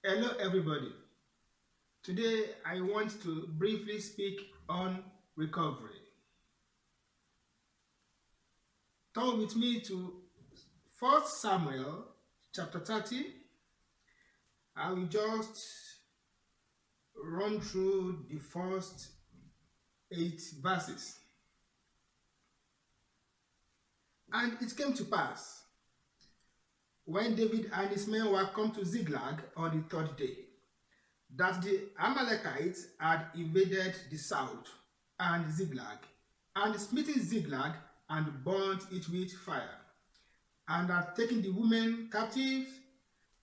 Hello, everybody. Today, I want to briefly speak on recovery. Turn with me to 1 Samuel chapter 30. I will just run through the first 8 verses. And it came to pass, when David and his men were come to Ziklag on the 3rd day, that the Amalekites had invaded the south and Ziklag, and smitten Ziklag, and burnt it with fire, and had taken the women captives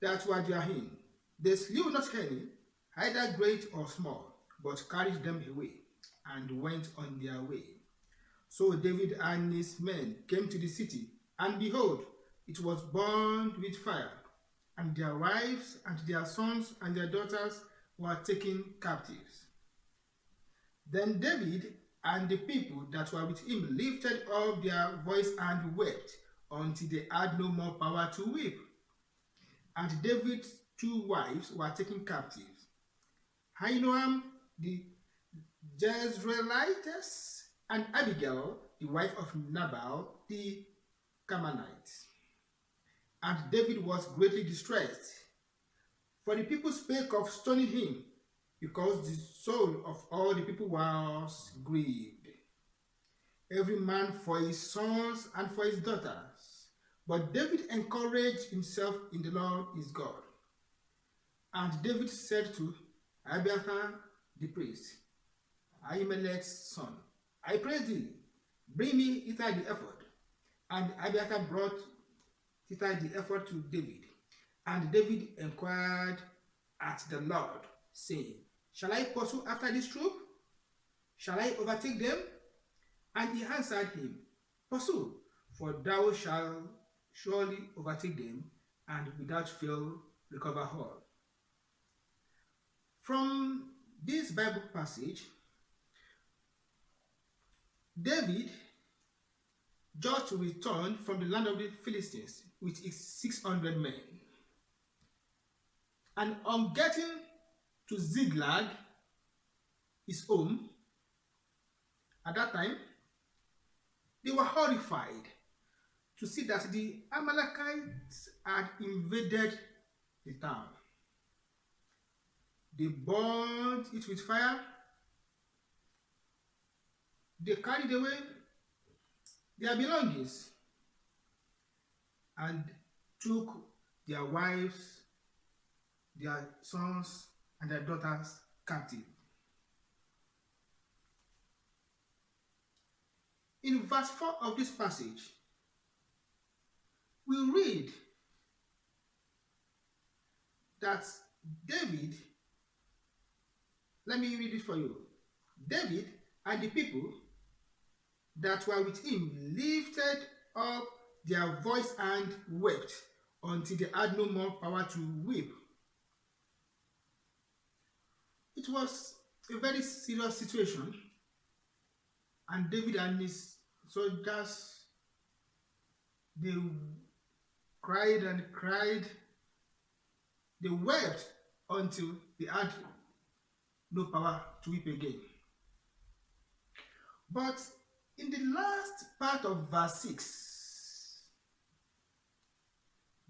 that were therein. They slew not any, either great or small, but carried them away, and went on their way. So David and his men came to the city, and behold, it was burned with fire, and their wives and their sons and their daughters were taken captives. Then David and the people that were with him lifted up their voice and wept until they had no more power to weep. And David's 2 wives were taken captives, Ahinoam the Jezreelitess, and Abigail the wife of Nabal the Carmelite. And David was greatly distressed, for the people spake of stoning him, because the soul of all the people was grieved, every man for his sons and for his daughters. But David encouraged himself in the Lord his God. And David said to Abiathar the priest, Ahimelech's son, I pray thee, bring me hither the ephod. And Abiathar brought hither the ephod to David. And David inquired at the Lord, saying, Shall I pursue after this troop? Shall I overtake them? And he answered him, Pursue, for thou shalt surely overtake them, and without fail recover all. From this Bible passage, David just returned from the land of the Philistines with his 600 men. And on getting to Ziklag, his home, at that time, they were horrified to see that the Amalekites had invaded the town. They burned it with fire. They carried away their belongings and took their wives, their sons, and their daughters captive. In verse 4 of this passage, we read that David, let me read it for you. David and the people that were with him lifted up their voice and wept until they had no more power to weep. It was a very serious situation, and David and his soldiers, they cried and cried. They wept until they had no power to weep again. But in the last part of verse 6,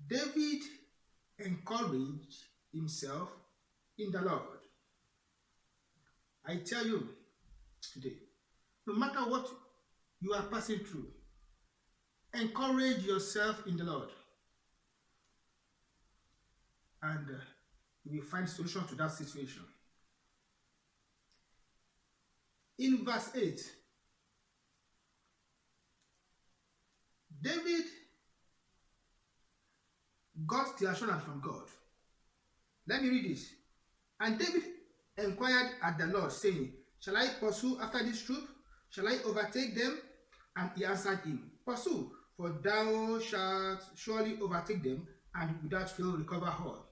David encouraged himself in the Lord. I tell you today, no matter what you are passing through, encourage yourself in the Lord, and you will find solution to that situation. In verse 8, David got the assurance from God. Let me read this. And David inquired at the Lord, saying, Shall I pursue after this troop? Shall I overtake them? And he answered him, Pursue, for thou shalt surely overtake them, and without fail recover all.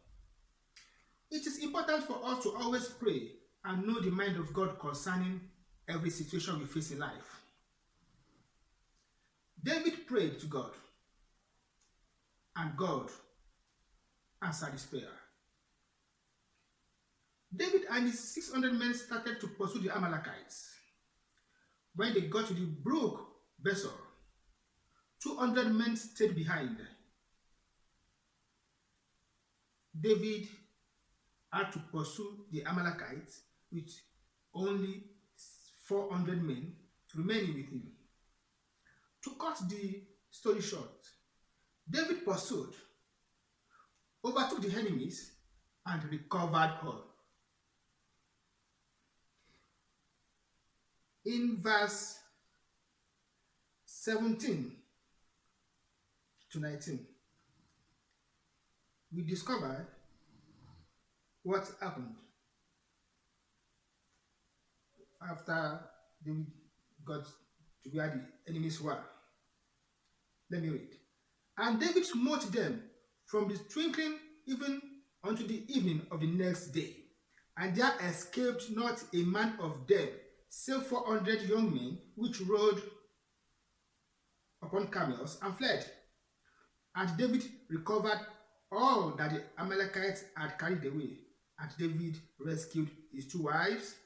It is important for us to always pray and know the mind of God concerning every situation we face in life. David prayed to God, and God answered his prayer. and his 600 men started to pursue the Amalekites. When they got to the brook Besor, 200 men stayed behind. David had to pursue the Amalekites with only 400 men remaining with him. To cut the story short, David pursued, overtook the enemies, and recovered all. In verse 17 to 19, we discovered what happened after David got to where the enemies were. Let me read. And David smote them from the twinkling even unto the evening of the next day, and there escaped not a man of them, save 400 young men, which rode upon camels and fled. And David recovered all that the Amalekites had carried away, and David rescued his 2 wives,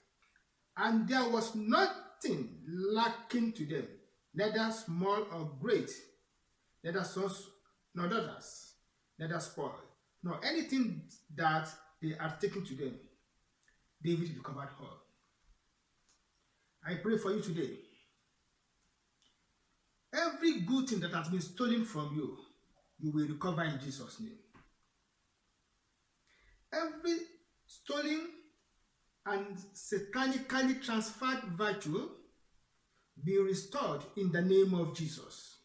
and there was nothing lacking to them, neither small or great, neither sons nor daughters, neither spoil, nor anything that they had taken to them. David recovered all. I pray for you today. Every good thing that has been stolen from you, you will recover in Jesus' name. Every stolen and satanically transferred virtue be restored in the name of Jesus.